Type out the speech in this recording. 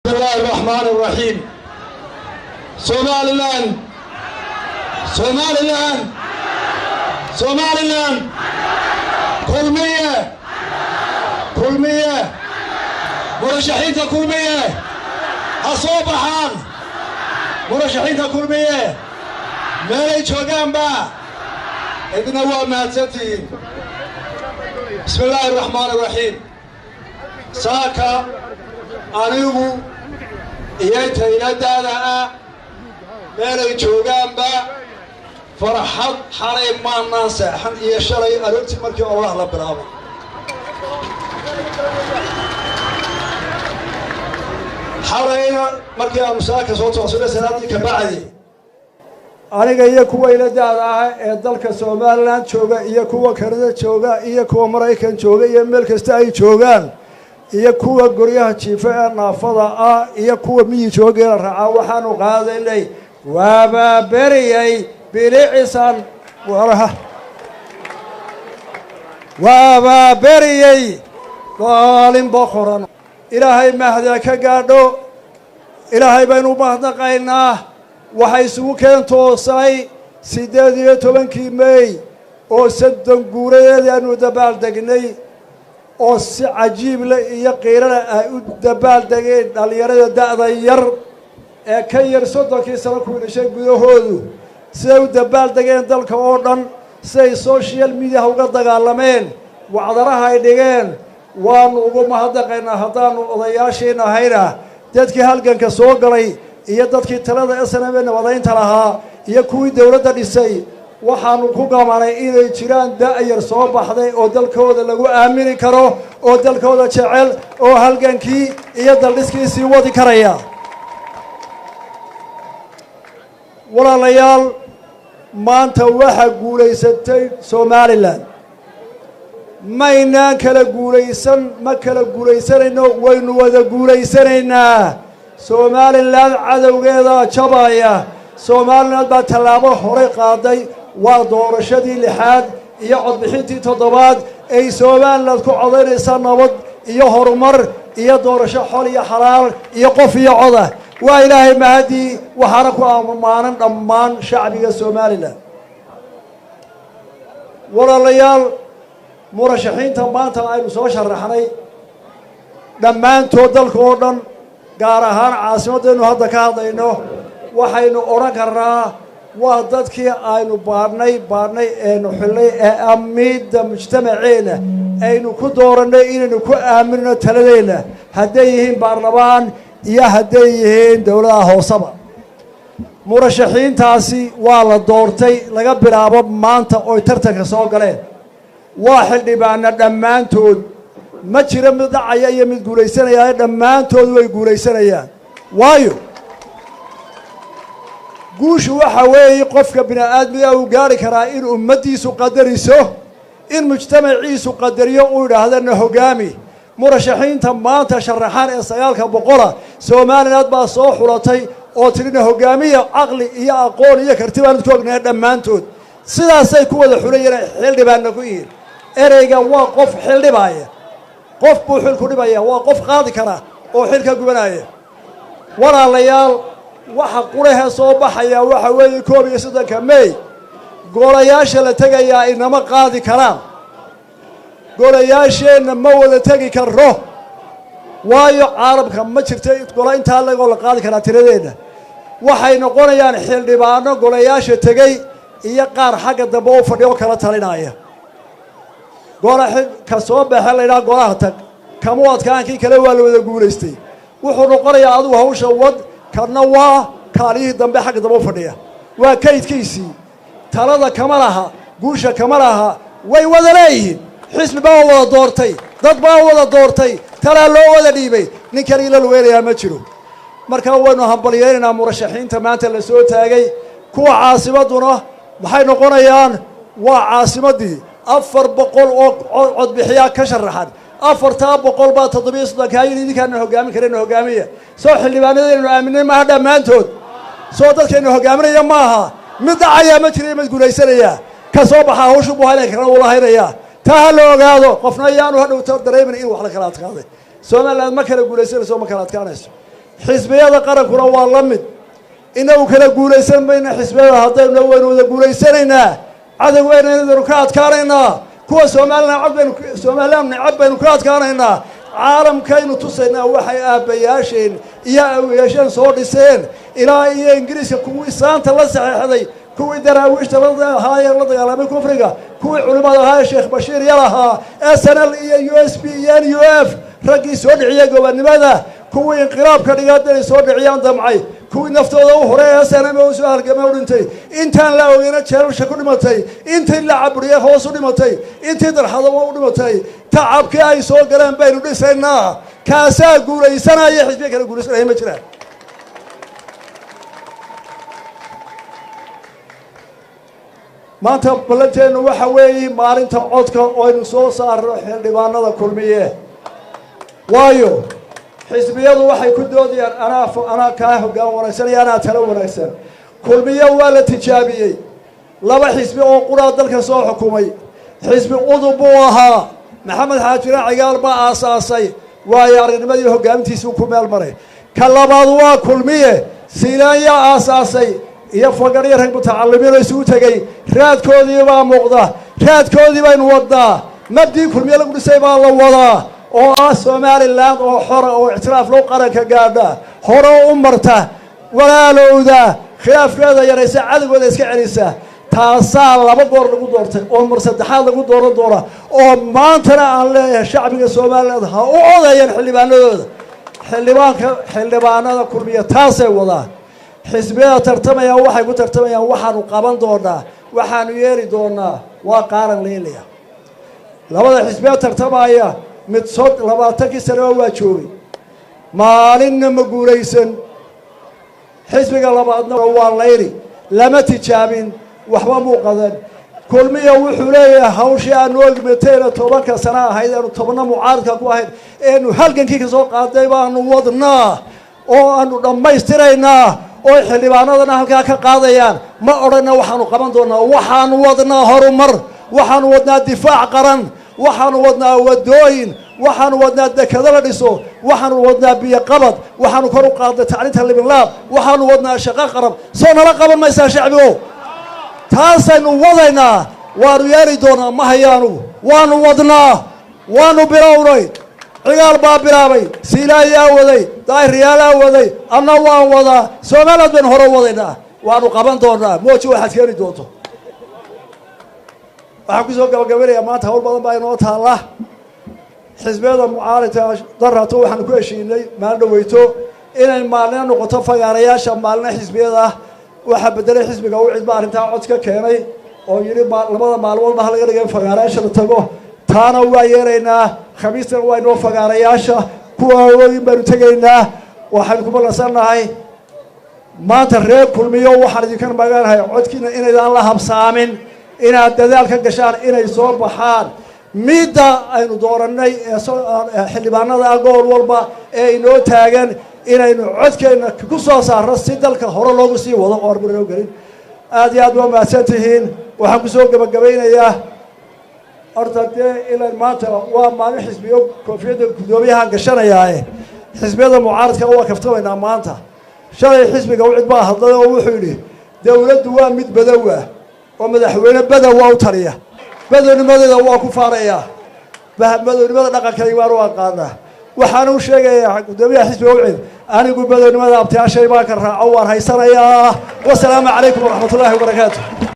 بسم الله الرحمن الرحيم. Somaliland Somaliland Somaliland كلمية مرشحين كلمية أصوبحان مرشحين كلمية مالي شوغان با إذن هو ماتتين. بسم الله الرحمن الرحيم. ساكا أنيغو إياتا إلى دادا مالي شوغان با فرحات حريم ما الناس حن يشري أرنتي مركي الله لبرابا حرينا مركي أمساك صوت وصولة سنادي كبعدي aniga iyo kuwa ila daada ah ee dalka Soomaaliland jooga iyo kuwa Kanada jooga iyo kuwa Mareykan jooga iyo meel kasta ay joogaan iyo kuwa guryaha jiifa ee naafada ah iyo kuwa miyi jooga raaca waxaanu qaadaynay waaba beriyay biliisan waaba beriyay qaalin boqoran ilaahay mahda ka gaadho ilaahay baynu mahadnaqaynaa waxay isugu keentoosay 18 May oo sadan guureed aanu dabaal degnay oo si cajiib leh iyo qiirana ay u dabaal degeen dhalinyarada da'da yar ee ka yar 30 sano ku dhashay gudahoodu siday u dabaal degeen dalka oo dhan siday social media uga dagaalameen wacdaraha ay dhigeen waan ugu mahadnaqaynaa haddaanu odayaashiina hayna dadkii halganka soo galay iyo dadkii talada SNM nabadaynta lahaa iyo kuwii dawladda dhisay waxaanu ku gamanay inay jiraan da'yar soo baxday oo dalkooda lagu aamini karo oo dalkooda jecel oo halgankii iyo daldhiskiisii wadi karaya walaalayaal maanta waxa guulaysatay Somaliland maynaan kala guulaysan ma kala guulaysanayno waynu wada guulaysanaynaa Somaliland cadawgeeda jabaya Somaliland baa talaabo hore qaaday waa doorashadii 6aad iyo codbixintii 7aad ay Somaliland ku codeynaysa nabad iyo horumar iyo doorasho xol iyo xalaal iyo qof iyo coda waa ilaahay mahadi waxaana ku amaanan dhammaan shacbiga Somaliland walaalayaal murashaxiinta maanta aynu soo sharaxnay dhammaantood dalka oo dhan gaar ahaan caasimaddeenu hadda ka hadlayno waxaynu oran karnaa waa dadkii aynu baarnay eenu xilay ee amniga mujtamaceena aynu ku dooranay inaynu ku aaminno taladeena hadday yihiin baarlamaan iyo hadday yihiin dawladaha hoosaba murashaxiintaasi waa la doortay laga bilaabo maanta oo tartanka soo galeen waa xildhibaana dhammaantood ma jira mid dhacaya iyo mid guulaysanaya dhammaantood way guulaysanayaan waayo guushu waxa weeye qofka bini'aadmiga uu gaari karaa in ummadiisu qadariso in mujtamaciisu qadariyo uu yiraahdo hogaami murashaxiinta maanta sharaxan ee 900 Somaliland baa soo xulatay oo tirina hogaamiye aqli iyo aqoon iyo karti baan ku ognaa dhammaantood sidaasay ku wada xulayeen xildhibaanna ku yihiin ereyga waa qof xildhibaaya qof buu xil ku dhibaya waa qof qaadi kara oo xilka gubanaya walaalayaal waxa quraha soo baxaya waxa weeye 31 May golayaasha la tagayaa inama qaadi karaan golayaasheena ma wada tagi karo waayo carabka ma jirto gola inta la qaadi karaa tiradeena waxay noqonayaan xildhibaano golayaasha tagay iyo qaar xagga dambe oo fadhiyo kala talinaya golaha ka soo baxay la yiraahdo golaha tag kama wadkaankii kale waa la wada guulaystay wuxuu noqonayaa adigu hawsha wad kana waa kaalihii dambe xagga dambe fadhiya waa kaydkiisii talada kama laha guusha kama laha way wada leeyihiin xisbi baa wada doortay dad baa wada doortay tala loo wada dhiibay nin kale ila weerayaa ma jiro marka waynu hambalyeynaa murashaxiinta maanta la soo taagay kuwa caasimaduna waxay noqonayaan waa caasimadii 400 oo cod bixiya ka sharaxan 400 baa 700 ka yiri idinkaan hogaamin kareen hogaamiye soo xildhibaanadeenu aaminay ma dhammaantood soo dadkeenu hogaaminaya maaha mid dhacaya ma jiray mid guulaysanaya ka soo baxa hawshu buu haynay karaan wala haynaya taa la ogaado qofna yaanu hadhow tar dareemin in wax la kala adkaaday Somaliland ma kala guulaysanayso ma kala adkaanayso xisbiyada qarankuna waa la mid inagu kala guulaysan mayna xisbiyada haddaynu waynu wada guulaysanaynaa cadowgayna inaynu ka adkaanaynaa kuwa Soomaaliland nacab baynu ka adkaanaynaa caalamkaynu tusaynaa waxay aabbayaasheen iyo awooyaasheen soo dhiseen ilaa iyo ingiriiska kuwii saanta la saxeexday kuwii daraawiishta la dagaalamay kufriga kuwii culimada ahaa Sheekh Bashiir yalahaa SNL iyo USB iyo NUF raggii soo dhiciyay gobonimada kuwii inqilaabka dhigaadeen soo dhiciyaan damcay kuwii naftooda u horay SNM oo soo halgamay u dhintay intaan la ogeena jeelasha ku dhimatay intii la caburiyay hoos u dhimatay intii darxada u dhimatay tacabkii ay soo galeen baynu dhisaynaa kaasaa guulaysanaya xisbiga kala guulaysanaya ma jiraan maanta balanteenu waxa weeye maalinta codka oo aynu soo saarno xildhibaanada kulmiye waayo xisbiyadu waxay ku doodayaan anaa kaa hoggaan wanaagsan iyo anaa talo wanaagsan kulmiye waa la tijaabiyey laba xisbi oo quraa dalka soo xukumay xisbi udub buu ahaa maxamed xaajiraan cigaal baa aasaasay waayo aragnimadii hoggaamintiisuu ku meel maray ka labaad waa kulmiye siilaan yaa aasaasay iyo fagaryo rag mutacalimiin oo isugu tegey raadkoodii baa muuqda raadkoodii baynu wadnaa mabdii kulmiye lagu dhisay baa la wadaa oo ah Somaliland oo xora oo ictiraaf loo qaranka gaadha hore u marta walaalowda khilaafkeeda yaraysa cadawgeeda iska celisa taasaa laba goor lagu doortay oo mar saddexaad lagu dooran doona oo maantana aan leeyahay shacbiga Soomaaliland ha u odaayeen xildhibaanadooda xildhibaanada kulmiye taasay wadaa xisbiyada tartamaya waxay ku tartamayaan waxaanu qaban doonaa waxaanu yeeri doonaa waa qaaran leelaya labada xisbiya tartamaya mid 20 sano waa joogay maalinna ma guulaysan xisbiga labaadna waa layri lama tijaabin waxba muuqadan kulmiye wuxuu leeyahay hawshii aan oogmeteena 10 sano ahayd aanu 10 mucaaradka ku ahayd eenu halgankii ka soo qaaday baanu wadnaa oo aanu dhammaystiraynaa oo xildhibaanadana halkaa ka qaadayaan ma odhana waxaanu qaban doonaa waxaanu wadnaa horumar waxaanu wadnaa difaac qaran waxaanu wadnaa wadooyin waxaanu wadnaa dekado la dhiso waxaanu wadnaa biyo qabad waxaanu kor u qaadnay tacliinta libinlaab waxaanu wadnaa shaqo qarab soo nala qaban maysaa shacbigo taasaynu wadaynaa waanu yeeli doonaa ma hayaanu waanu wadnaa waanu bilownay cigaal baa bilaabay siilaayaa waday daahiriyaalaa waday anna waan wadaa Soomaaliland baynu hore wadaynaa waanu qaban doonaa mooji waxaad keeni doonto waxaan ku soo gabagabaynayaa maanta hawl badan baa inoo taalla xisbiyada mucaaradka darraato waxaan ku heshiinay maalin dhaweyto inay maalin noqoto fagaarayaasha maalin xisbiyada waxa bedelay xisbiga uu cid baa arrintaa cod ka keenay oo yiri labada maalmood baa laga dhigay fagaarayaasha la tago taana waa yeeraynaa khamiistan waa inoo fagaarayaasha kuwa weyn baanu tegaynaa waxaan ku ballansanahay maanta reer kulmiyo waxaan idinka maganahay codkiina inaydaan la habsaamin inaad dadaal ka gashaan inay soo baxaan midda aynu dooranay xildhibaanada gool walba ee inoo taagan inaynu codkeena ku soo saarno si dalka hore loogu sii wado oo arbureeyo galin aad iyo aad waa mahadsantihiin waxaan ku soo gabagabeynayaa horta dee ilaa maanta waa maalin xisbiyo koofiyadda gudoomiyaha gashanayaae xisbiyada mucaaradka waa kaftamaynaa maanta shalay xisbiga wicid baa hadlay oo wuxuu yidhi dawladdu waa mid badow ah oo madaxweyne badow waa u taliya badownimadeeda waa ku faarayaa badownimada dhaqankayga waan u aqaanaa waxaan u sheegayaa gudoomiyaha xisbiga wicid anigu badownimada abtiyaashay baan ka raaco waan haysanayaa wasalaamu calaykum waraxmatullaahi wabarakaatu